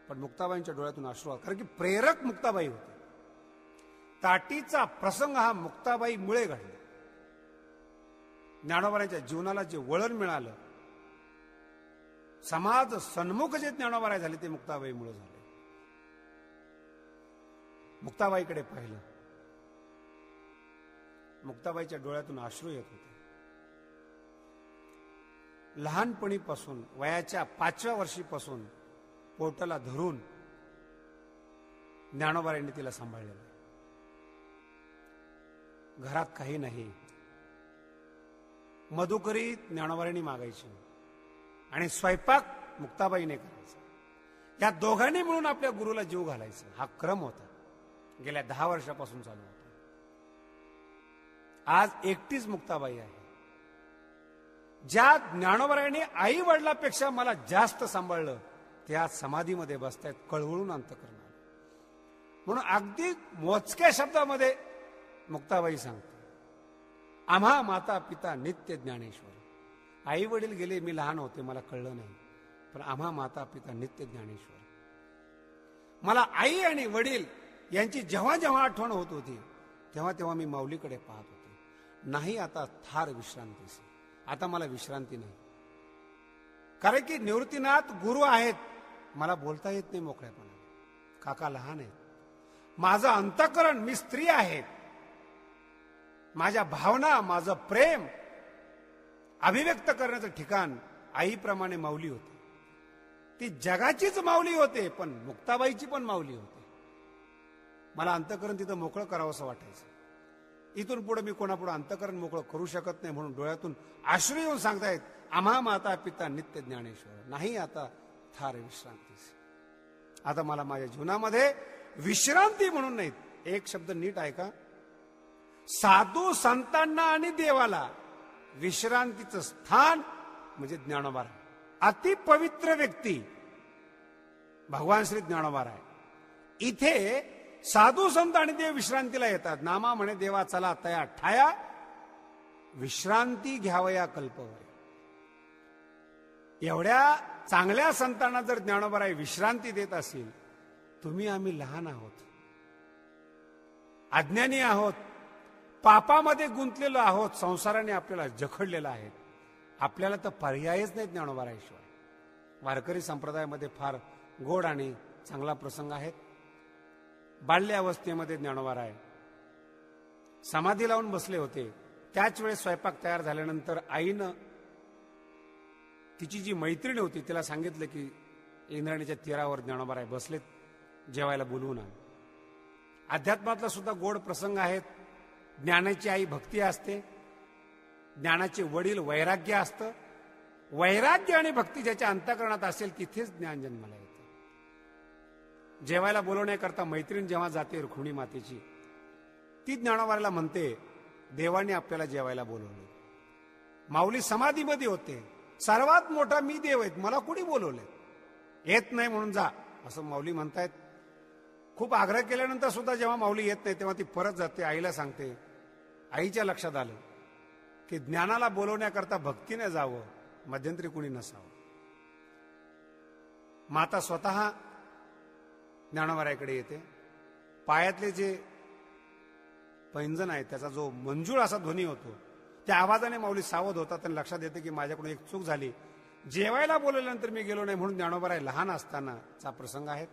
पण मुक्ताबाईंच्या डोळ्यातून अश्रू वाहत, कारण की प्रेरक मुक्ताबाई होते. ताटीचा प्रसंग हा मुक्ताबाईमुळे घडला. ज्ञानोबारांच्या जीवनाला जे वळण मिळालं, समाज सन्मुख जे ज्ञानोबाराय झाले ते मुक्ताबाईमुळे झाले. मुक्ताबाईकडे पाहिलं. मुक्ताबाईच्या डोळ्यातून अश्रू येत होते. लहानपणीपासून वयाच्या 5व्या वर्षीपासून पोटाला धरून ज्ञानोबारायांनी तिला सांभाळलेलं. घरात काही नाही, मधुकरी ज्ञानोबारायांनी मागायची आणि स्वयंपाक मुक्ताबाईने करायचा. या दोघांनी मिळून आपल्या गुरुला जीव घालायचा हा क्रम होता. गेल्या 10 वर्षापासून चालू होता. आज एकटीच मुक्ताबाई आहे. ज्या ज्ञानोबारायांनी आई वडिलापेक्षा मला जास्त सांभाळलं ते आज समाधीमध्ये बसतायत, कळवळून अंतःकरणात. म्हणून अगदी मोजक्या शब्दामध्ये मुक्ताबाई सांगते, आम्हा माता पिता नित्य ज्ञानेश्वर. आई वडील गेले, मी लहान होते, मला कळलं नाही, पण आम्हा माता पिता नित्य ज्ञानेश्वर. मला आई आणि वडील यांची जेव्हा जेव्हा आठवण होत होती तेव्हा तेव्हा मी माऊलीकडे पाहत होते. नाही आता थार विश्रांतीस, आता मला विश्रांती नाही. कारण की निवृत्तीनाथ गुरु आहेत, मला बोलता येत नाही मोकळ्यापणाने. काका लहान आहेत, माझं अंतःकरण, मी स्त्री आहेत, माझ्या भावना, माझं प्रेम अभिव्यक्त करण्याचं ठिकाण आईप्रमाणे माऊली होते. ती जगाचीच माऊली होते, पण मुक्ताबाईची पण माऊली होते. मला अंतःकरण तिथं मोकळं करावंसं वाटायचं. इथून पुढे मी कोणापुढे अंतःकरण मोकळं करू शकत नाही, म्हणून डोळ्यातून अश्रू येऊन सांगतायत, आम्हा माता पिता नित्य ज्ञानेश्वर. नाही आता थार विश्रांतीस, आता मला माझ्या जीवनामध्ये विश्रांती म्हणून नाहीत. एक शब्द नीट ऐका, साधू संतांना आणि देवाला विश्रांतीचं स्थान म्हणजे ज्ञानोबा. अति पवित्र व्यक्ती भगवान श्री ज्ञानोबा आहे. इथे साधू संत आणि देव विश्रांतीला येतात. नामा म्हणे देवा चला तया ठाया, विश्रांती घ्यावया कल्पवय. एवढ्या चांगल्या संतांना जर ज्ञानोबा विश्रांती देत असेल, तुम्ही आम्ही लहान आहोत, अज्ञानी आहोत, पापामध्ये गुंतलेलो आहोत, संसाराने आपल्याला जखडलेला आहे. आपल्याला तर पर्यायच नाही ज्ञानोबाराशिवाय. वारकरी संप्रदायामध्ये फार गोड आणि चांगला प्रसंग आहेत. बाल्य अवस्थेमध्ये ज्ञानोबाराय समाधी लावून बसले होते. त्याच वेळेस स्वयंपाक तयार झाल्यानंतर आईनं तिची जी मैत्रीण होती तिला सांगितलं की इंद्राणीच्या तीरावर ज्ञानोबाराय बसलेत, जेवायला बोलवून आण. अध्यात्मातला सुद्धा गोड प्रसंग आहेत. ज्ञानाची आई भक्ती असते, ज्ञानाचे वडील वैराग्य असतं. वैराग्य आणि भक्ती ज्याच्या अंतःकरणात असेल तिथेच ज्ञान जन्माला येतं. जेवायला बोलवण्याकरता मैत्रीण जेव्हा जाते रुक्मिणी मातेची, ती ज्ञानोबाला म्हणते, देवाने आपल्याला जेवायला बोलवलं. माऊली समाधीमध्ये होते, सर्वात मोठा मी देव आहेत, मला कोणी बोलवलंय, येत नाही म्हणून जा असं माऊली म्हणतायत. खूप आग्रह केल्यानंतर सुद्धा जेव्हा माऊली येत नाही तेव्हा ती परत जाते, आईला सांगते. आईच्या लक्षात आलं की ज्ञानाला बोलवण्याकरता भक्तीने जावं, मध्यंतरी कुणी नसावं. माता स्वतः ज्ञानोबारायकडे येते. पायातले जे पैंजण आहे त्याचा जो मंजूळ असा ध्वनी होतो, त्या आवाजाने माऊली सावध होतात आणि लक्षात येते की माझ्याकडून एक चूक झाली. जेवायला बोलवल्यानंतर मी गेलो नाही म्हणून ज्ञानोबाराय लहान असतानाचा प्रसंग आहे.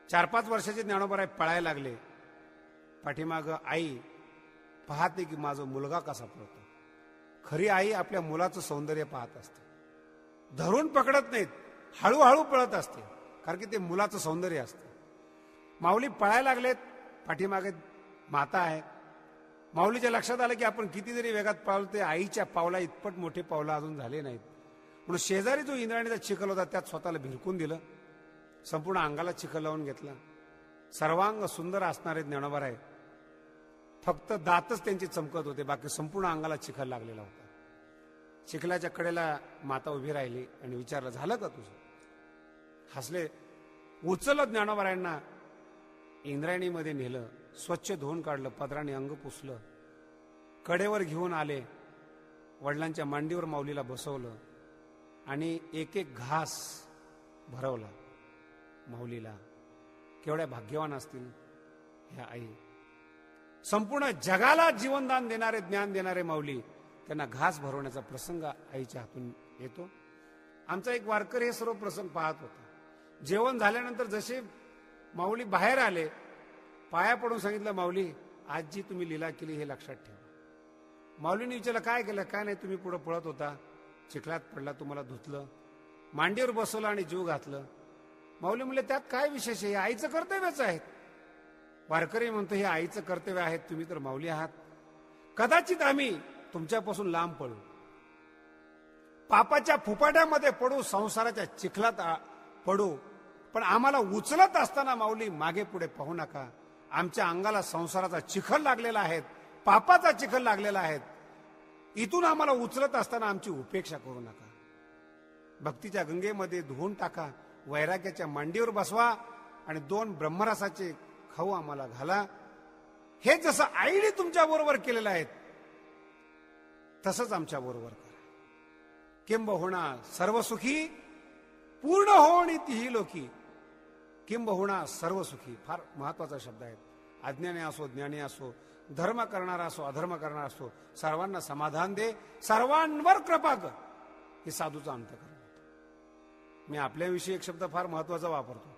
4-5 वर्षाचे ज्ञानोबाराय पळायला लागले. पाठीमाग आई पाहते की माझा मुलगा कसा पळतो. खरी आई आपल्या मुलाचं सौंदर्य पाहत असते, धरून पकडत नाहीत, हळूहळू पळत असते, कारण की ते मुलाचं सौंदर्य असतं. माऊली पळायला लागलेत, पाठीमागे माता आहे. माऊलीच्या लक्षात आलं की आपण किती जरी वेगात पळतो, ते आईच्या पावला इतपत मोठे पावलं अजून झाले नाहीत. म्हणून शेजारी जो इंद्राणीचा चिखल होता त्यात स्वतःला भिरकून दिलं, संपूर्ण अंगाला चिखल लावून घेतला. सर्वांग सुंदर असणारे ज्ञानोबाराय, फक्त दातच त्यांचे चमकत होते, बाकी संपूर्ण अंगाला चिखल लागलेला होता. चिखलाच्या कडेला माता उभी राहिली आणि विचारलं, झालं का तुझं? हसले, उचललं ज्ञानोबारायांना, इंद्रायणीमध्ये नेलं, स्वच्छ धुवून काढलं, पदराने अंग पुसलं, कडेवर घेऊन आले, वडिलांच्या मांडीवर माऊलीला बसवलं आणि एक एक घास भरवला माऊलीला. केवढ्या भाग्यवान असतील ह्या आई. संपूर्ण जगाला जीवनदान देणारे, ज्ञान देणारे माऊली, त्यांना घास भरवण्याचा प्रसंग आईच्या हातून येतो. आमचा एक वारकरी हे सर्व प्रसंग पाहत होता. जेवण झाल्यानंतर जसे माऊली बाहेर आले, पाया पडून सांगितलं, माऊली आज जी तुम्ही लीला केली हे लक्षात ठेवा. माऊलीने विचारलं, काय केलं? काय नाही, तुम्ही पुढे पळत होता, चिखलात पडला, तुम्हाला धुतलं, मांडीवर बसवलं आणि जीव घातलं. माऊली म्हणले, त्यात काय विशेष आहे? आईचं कर्तव्यच आहे. वारकरी म्हणतो, हे आईचं कर्तव्य आहे, तुम्ही तर माऊली आहात. कदाचित आम्ही तुमच्यापासून लांब पडू, पापाच्या फुपाट्यामध्ये पडू, संसाराच्या चिखलात पडू, पण आम्हाला उचलत असताना माऊली मागे पुढे पाहू नका. आमच्या अंगाला संसाराचा चिखल लागलेला आहे, पापाचा चिखल लागलेला आहे. इथून आम्हाला उचलत असताना आमची उपेक्षा करू नका. भक्तीच्या गंगेमध्ये धुवून टाका, वैराग्याच्या मांडीवर बसवा आणि 2 ब्रह्मरसाचे खाऊ आम्हाला घाला. हे जसं आईने तुमच्या बरोबर केलेलं आहे तसंच आमच्या बरोबर करा. किंबहुना सर्वसुखी पूर्ण होणी तीही लोकी. किंबहुना सर्वसुखी फार महत्वाचा शब्द आहे. अज्ञानी असो, ज्ञानी असो, धर्म करणारा असो, अधर्म करणारा असो, सर्वांना समाधान दे, सर्वांवर कृपा कर. हे साधूचा अंतःकरण होतं. मी आपल्याविषयी एक शब्द फार महत्वाचा वापरतो.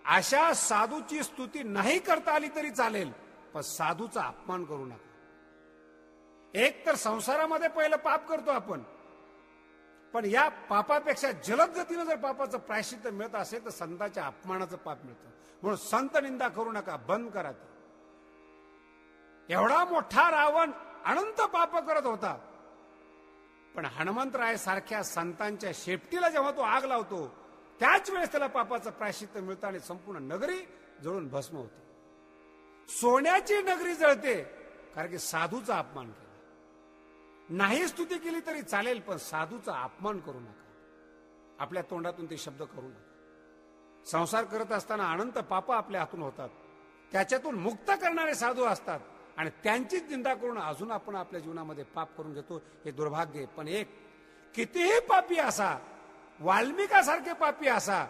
अशा साधूची स्तुती नाही करता आली तरी चालेल, पण साधूचा अपमान करू नका. एक तर संसारामध्ये पहिलं पाप करतो आपण, पण या पापापेक्षा जलद गतीनं जर पापाचं प्रायश्चित्त मिळत असेल तर संतांच्या अपमानाचं पाप मिळतं. म्हणून संत निंदा करू नका, बंद करा ते. एवढा मोठा रावण अनंत पाप करत होता, पण हनुमंतराय सारख्या संतांच्या शेपटीला जेव्हा तो आग लावतो त्याच वेळेस त्याला पापाचं प्रायश्चित्त मिळतं आणि संपूर्ण नगरी जळून भस्म होते. सोन्याची नगरी जळते कारण की साधूचा अपमान केला. नाही स्तुती केली तरी चालेल, पण साधूचा अपमान करू नका. आपल्या तोंडातून ते शब्द करू नका. संसार करत असताना अनंत पाप आपल्या हातून होतात, त्याच्यातून मुक्त करणारे साधू असतात आणि त्यांचीच निंदा करून अजून आपण आपल्या जीवनामध्ये पाप करून घेतो. हे दुर्भाग्य. पण एक, कितीही पापी असा, वाल्मिकासारखे पापी असा,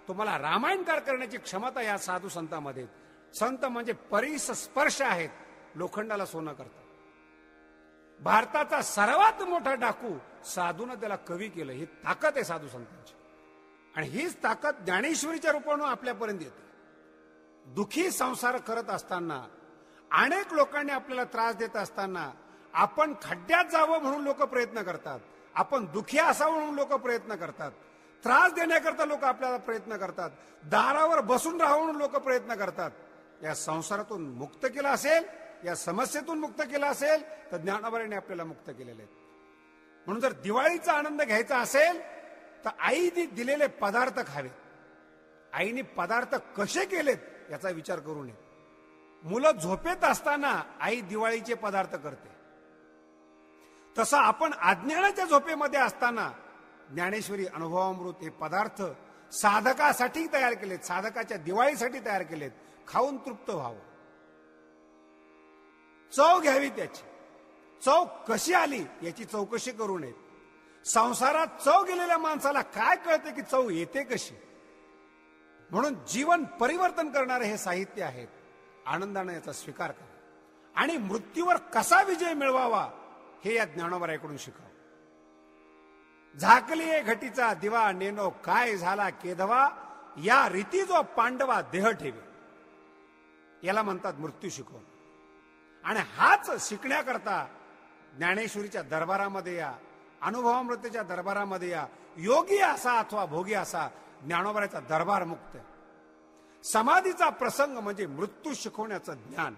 तुम्हाला रामायणकार करण्याची क्षमता या साधू संतांमध्ये. संत म्हणजे परिस्पर्श आहेत, लोखंडाला सोनं करतात. भारताचा सर्वात मोठा डाकू साधूनं त्याला कवी केलं. ही ताकद आहे साधू संतांची, आणि हीच ताकद ज्ञानेश्वरीच्या रूपानं आपल्यापर्यंत येते. दुखी संसार करत असताना, अनेक लोकांनी आपल्याला त्रास देत असताना, आपण खड्ड्यात जावं म्हणून लोक प्रयत्न करतात, आपण दुखी असावं म्हणून लोक प्रयत्न करतात, त्रास देण्याकरता लोक आपल्याला प्रयत्न करतात, दारावर बसून राहावं म्हणून लोक प्रयत्न करतात. या संसारातून मुक्त केला असेल, या समस्येतून मुक्त केला असेल तर ज्ञानोबाने आपल्याला मुक्त केलेले आहेत. म्हणून जर दिवाळीचा आनंद घ्यायचा असेल तर आईने दिलेले पदार्थ खावेत. आईने पदार्थ कसे केलेत याचा विचार करू नये. मुलं झोपेत असताना आई दिवाळीचे पदार्थ करते, तसं आपण अज्ञानाच्या झोपेमध्ये असताना ज्ञानेश्वरी अनुभवामृत हे पदार्थ साधकासाठी तयार केलेत, साधकाच्या दिवाळीसाठी तयार केलेत. खाऊन तृप्त व्हावं, चव घ्यावी, त्याची चव कशी आली याची चौकशी करू नये. संसारात चव गेलेल्या माणसाला काय कळते की चव येते कशी. म्हणून जीवन परिवर्तन करणारे हे साहित्य आहेत. आनंदाने याचा स्वीकार करा आणि मृत्यूवर कसा विजय मिळवावा हे या ज्ञानोबारायकडून शिकावं. झाकली घटीचा दिवा नेनो काय झाला केधवा, या रीती जो पांडवा देह ठेवे, याला म्हणतात मृत्यू शिकवणं. आणि हाच शिकण्याकरता ज्ञानेश्वरीच्या दरबारामध्ये या, अनुभवामृतेच्या दरबारामध्ये या. योगी असा अथवा भोगी असा, ज्ञानोबाराचा दरबार मुक्त आहे. समाधीचा प्रसंग म्हणजे मृत्यू शिकवण्याचं ज्ञान.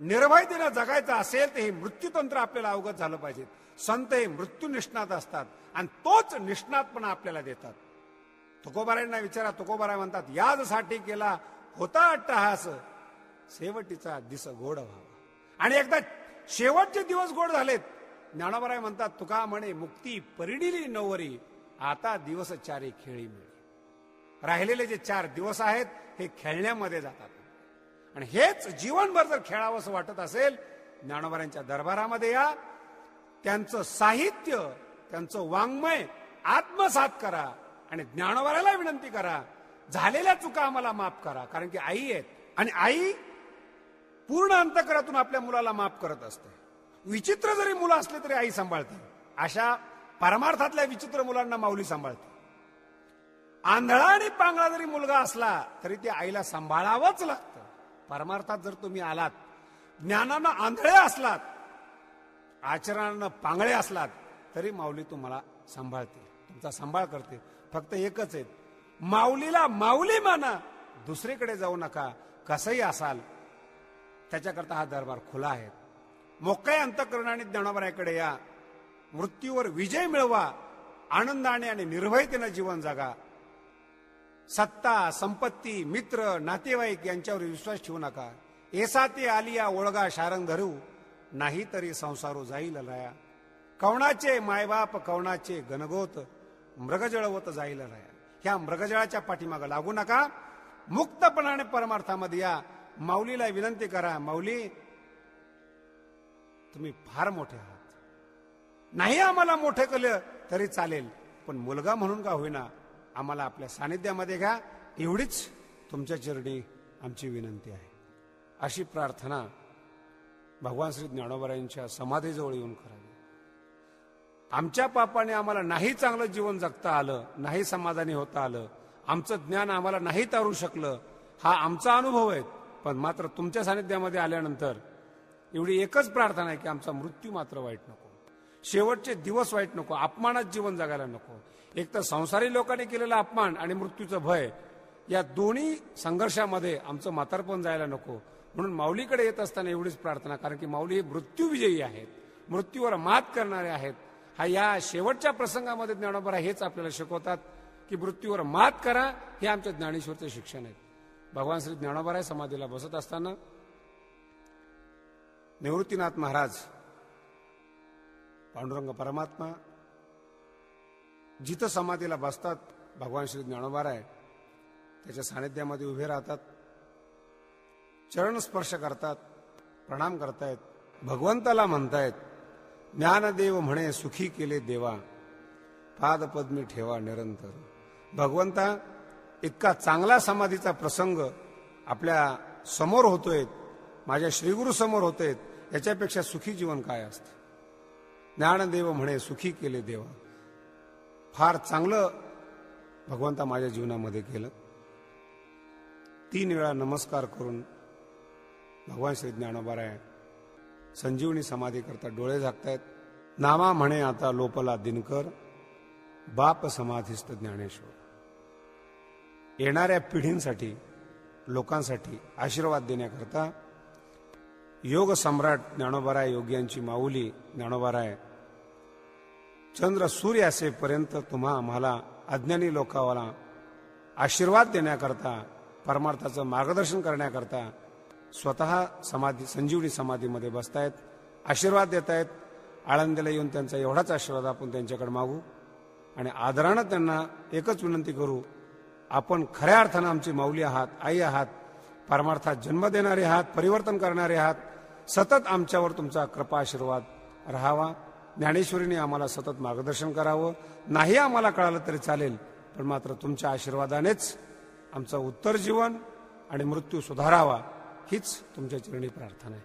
निर्भयतेनं जगायचं असेल तर हे मृत्यूतंत्र आपल्याला अवगत झालं पाहिजे. संत हे मृत्यू निष्णात असतात आणि तोच निष्णातपणा आपल्याला देतात. तुकोबारायांना विचारा, तुकोबाराय म्हणतात, याजसाठी केला होता अट्टहास, शेवटीचा दिस गोड व्हावा. आणि एकदा शेवटचे दिवस गोड झालेत, ज्ञानोबाराय म्हणतात, तुका म्हणे मुक्ती परिणिली नवरी, आता दिवस चारी खेळी मिळे. राहिलेले जे 4 दिवस आहेत हे खेळण्यामध्ये जातात. आणि हेच जीवनभर जर खेळावंसं वाटत असेल, ज्ञानोबारायांच्या दरबारामध्ये या. त्यांचं साहित्य, त्यांचं वाङ्मय आत्मसात करा आणि ज्ञानोबाराला विनंती करा, झालेल्या चुका आम्हाला माफ करा. कारण की आई आहेत आणि आई पूर्ण अंतःकरणातून आपल्या मुलाला माफ करत असते. विचित्र जरी मुलं असले तरी आई सांभाळते. अशा परमार्थातल्या विचित्र मुलांना माऊली सांभाळते. आंधळा आणि पांगळा जरी मुलगा असला तरी ते आईला सांभाळावंच लागतं. परमार्थात जर तुम्ही आलात, ज्ञानानं आंधळे असलात, आचरणानं पांगळे असलात, तरी माऊली तुम्हाला सांभाळते, तुमचा सांभाळ करते. फक्त एकच आहे, माऊलीला माऊली माना, दुसरीकडे जाऊ नका. कसंही असाल त्याच्याकरता हा दरबार खुला आहे. मोकळ्या अंतःकरणाने ज्ञानोबारायाकडे या. मृत्यूवर विजय मिळवा. आनंदाने आणि निर्भयतेने जीवन जगा. सत्ता, संपत्ती, मित्र, नातेवाईक यांच्यावर विश्वास ठेवू नका. एसाते आलिया ओळगा शारंग धरू, नाही तरी संसारो जाईल लया. कवणाचे मायबाप कवणाचे गणगोत, मृगजळवत जाईल लया. ह्या मृगजळाच्या पाठीमागं लागू नका. मुक्तपणाने परमार्थामध्ये या. माऊलीला विनंती करा, माऊली तुम्ही फार मोठे आहात. नाही आम्हाला मोठे केलं तरी चालेल, पण मुलगा म्हणून का होईना आम्हाला आपल्या सानिध्यामध्ये घ्या. एवढीच तुमच्या चरणी आमची विनंती आहे. अशी प्रार्थना भगवान श्री ज्ञानोबारायांच्या समाधीजवळ येऊन करावी. आमच्या पापाने आम्हाला नाही चांगलं जीवन जगता आलं, नाही समाधानी होता आलं, आमचं ज्ञान आम्हाला नाही तारू शकलं, हा आमचा अनुभव आहे. पण मात्र तुमच्या सानिध्यामध्ये आल्यानंतर एवढी एकच प्रार्थना आहे की आमचा मृत्यू मात्र वाईट नको, शेवटचे दिवस वाईट नको, अपमानात जीवन जगायला नको. एक तर संसारी लोकांनी केलेला अपमान आणि मृत्यूचं भय, या दोन्ही संघर्षामध्ये आमचं म्हातारपण जायला नको. म्हणून माऊलीकडे येत असताना एवढीच प्रार्थना, कारण की माऊली हे मृत्यूविजयी आहेत, मृत्यूवर मात करणारे आहेत. हा या शेवटच्या प्रसंगामध्ये ज्ञानोबा हेच आपल्याला शिकवतात की मृत्यूवर मात करा. हे आमच्या ज्ञानेश्वरचे शिक्षण आहे. भगवान श्री ज्ञानोबा समाधीला बसत असताना निवृत्तीनाथ महाराज, पांडुरंग परमात्मा जिथं समाधीला बसतात, भगवान श्री ज्ञानोबाराय त्याच्या सानिध्यामध्ये उभे राहतात, चरण स्पर्श करतात, प्रणाम करतायत, भगवंताला म्हणतायत, ज्ञानदेव म्हणे सुखी केले देवा, पादपद्मी ठेवा निरंतर. भगवंता, इतका चांगला समाधीचा प्रसंग आपल्या समोर होतोय, माझ्या श्रीगुरु समोर होतोय, याच्यापेक्षा सुखी जीवन काय असतं. ज्ञानदेव म्हणे सुखी केले देवा. फार चांगलं भगवंता माझ्या जीवनामध्ये केलं. 3 वेळा नमस्कार करून भगवान श्री ज्ञानोबाराय संजीवनी समाधी करता डोळे झाकतायत. नामा म्हणे आता लोपला दिनकर, बाप समाधीस्थ ज्ञानेश्वर. येणाऱ्या पिढींसाठी, लोकांसाठी आशीर्वाद देण्याकरता योग सम्राट ज्ञानोबाराय, योग्यांची माऊली ज्ञानोबाराय, चंद्र सूर्य असेपर्यंत तुम्हा आम्हाला अज्ञानी लोकांना आशीर्वाद देण्याकरता, परमार्थाचं मार्गदर्शन करण्याकरता स्वतः समाधी, संजीवनी समाधीमध्ये बसतायत, आशीर्वाद देत आहेत. आळंदीला येऊन त्यांचा एवढाच आशीर्वाद आपण त्यांच्याकडे मागू आणि आदरानं त्यांना एकच विनंती करू, आपण खऱ्या अर्थानं आमची माऊली आहात, आई आहात, परमार्थात जन्म देणारे आहात, परिवर्तन करणारे आहात. सतत आमच्यावर तुमचा कृपा आशीर्वाद राहावा. ज्ञानेश्वरीने आम्हाला सतत मार्गदर्शन करावं. नाही आम्हाला कळालं तरी चालेल, पण मात्र तुमच्या आशीर्वादानेच आमचं उत्तर जीवन आणि मृत्यू सुधारावा, हीच तुमच्या चरणी प्रार्थना आहे.